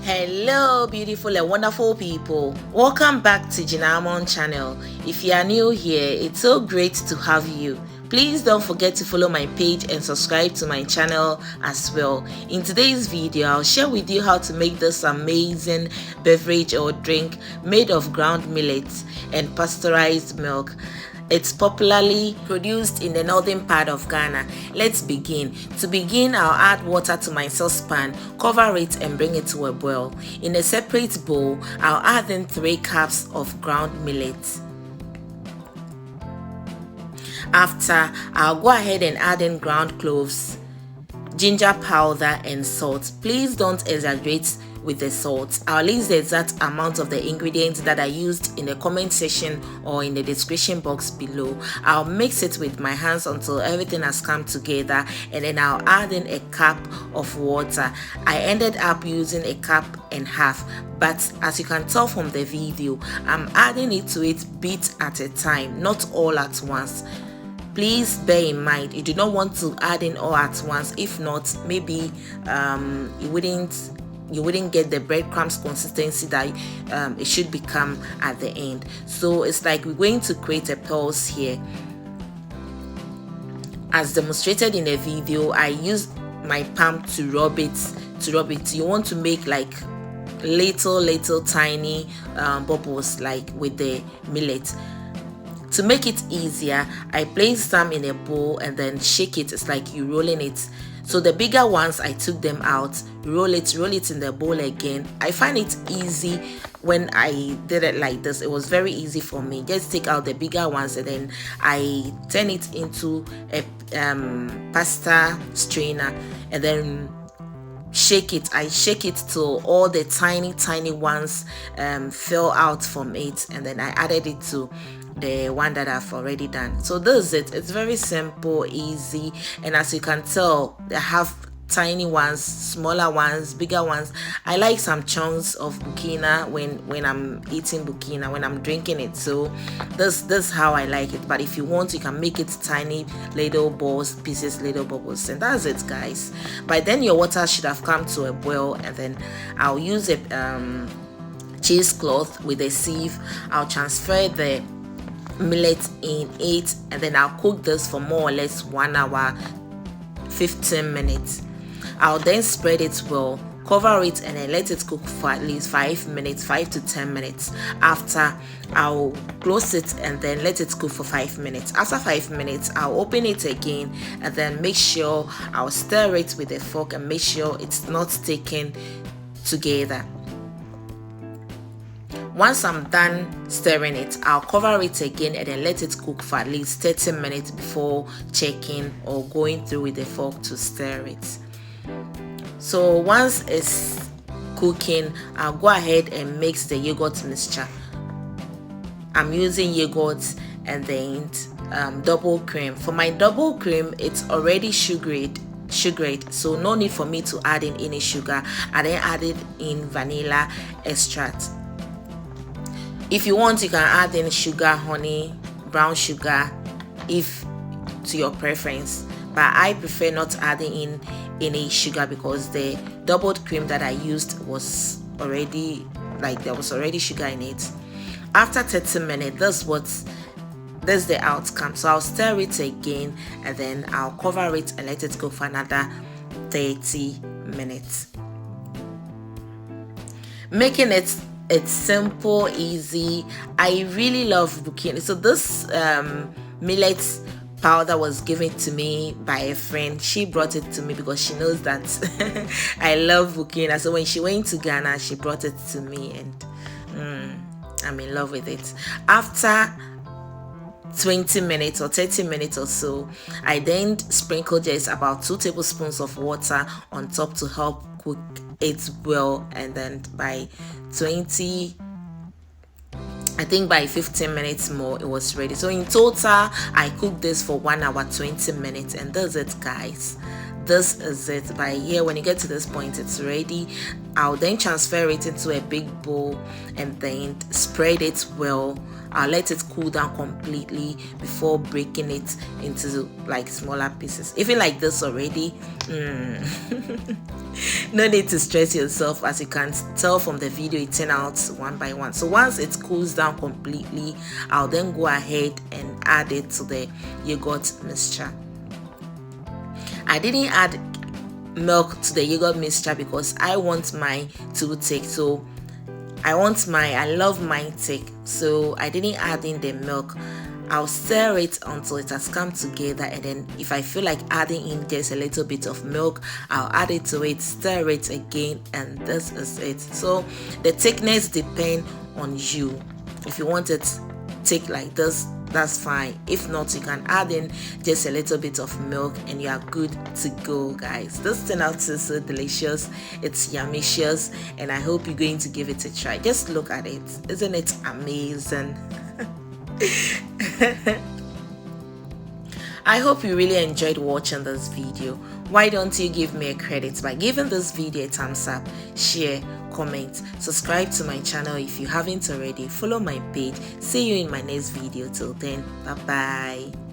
Hello beautiful and wonderful people, welcome back to Ghanaian channel. If you are new here, it's so great to have you. Please don't forget to follow my page and subscribe to my channel as well. In today's video, I'll share with you how to make this amazing beverage or drink made of ground millet and pasteurized milk. It's popularly produced in the northern part of Ghana. Let's begin. To begin, I'll add water to my saucepan, cover it and bring it to a boil. In a separate bowl, I'll add in 3 cups of ground millet. After, I'll go ahead and add in ground cloves, ginger powder and salt. Please don't exaggerate with the salt. I'll list the exact amount of the ingredients that I used in the comment section or in the description box below. I'll mix it with my hands until everything has come together, and then I'll add in a cup of water. I ended up using a cup and half, but as you can tell from the video, I'm adding it to it bit at a time, not all at once. Please bear in mind, you do not want to add in all at once. If not, maybe you wouldn't get the breadcrumbs consistency that it should become at the end. So it's like we're going to create a pulse here. As demonstrated in the video, I used my palm to rub it. You want to make like little tiny bubbles like with the millet. To make it easier, I place some in a bowl and then shake it. It's like you rolling it. So the bigger ones, I took them out, roll it in the bowl again. I find it easy when I did it like this. It was very easy for me. Just take out the bigger ones and then I turn it into a pasta strainer and then shake it. I shake it till all the tiny ones fell out from it, and then I added it to the one that I've already done. So this is it. It's very simple, easy, and as you can tell, I have tiny ones, smaller ones, bigger ones. I like some chunks of BURKINA when I'm eating BURKINA, when I'm drinking it. So this how I like it. But if you want, you can make it tiny little balls, pieces, little bubbles, and that's it, guys. By then your water should have come to a boil, and then I'll use a cheesecloth with a sieve. I'll transfer the millet in it, and then I'll cook this for more or less 1 hour 15 minutes. I'll then spread it well, cover it, and then let it cook for at least 5 to 10 minutes. After, I'll close it and then let it cook for 5 minutes. After 5 minutes, I'll open it again and then make sure I'll stir it with a fork and make sure it's not sticking together. Once I'm done stirring it, I'll cover it again and then let it cook for at least 30 minutes before checking or going through with the fork to stir it. So once it's cooking, I'll go ahead and mix the yogurt mixture. I'm using yogurt and then double cream. For my double cream, it's already sugared, so no need for me to add in any sugar. I then added in vanilla extract. If you want, you can add in sugar, honey, brown sugar, if to your preference. But I prefer not adding in any sugar because the doubled cream that I used was already, like, there was already sugar in it. After 30 minutes, that's the outcome. So I'll stir it again and then I'll cover it and let it go for another 30 minutes. Making it's simple, easy. I really love BURKINA. So this millet powder was given to me by a friend. She brought it to me because she knows that I love BURKINA. So when she went to Ghana, she brought it to me, and I'm in love with it. After 20 minutes or 30 minutes or so, I then sprinkled just about 2 tablespoons of water on top to help cook it well, and then by 15 minutes more, it was ready. So in total, I cooked this for 1 hour 20 minutes, and that's it, guys. this is it. By here, when you get to this point, it's ready. I'll then transfer it into a big bowl and then spread it well. I'll let it cool down completely before breaking it into like smaller pieces. Even like this already, no need to stress yourself. As you can tell from the video, it turned out one by one. So once it cools down completely, I'll then go ahead and add it to the yogurt mixture. I didn't add milk to the yogurt mixture because I want mine to thick. So I love mine thick, so I didn't add in the milk. I'll stir it until it has come together, and then if I feel like adding in just a little bit of milk, I'll add it to it, stir it again, and this is it. So the thickness depends on you. If you want it thick like this, that's fine. If not, you can add in just a little bit of milk and you are good to go, guys. This turned out so delicious. It's yummicious, and I hope you're going to give it a try. Just look at it. Isn't it amazing? I hope you really enjoyed watching this video. Why don't you give me a credit by giving this video a thumbs up, share, comment, subscribe to my channel if you haven't already, follow my page. See you in my next video. Till then, bye bye.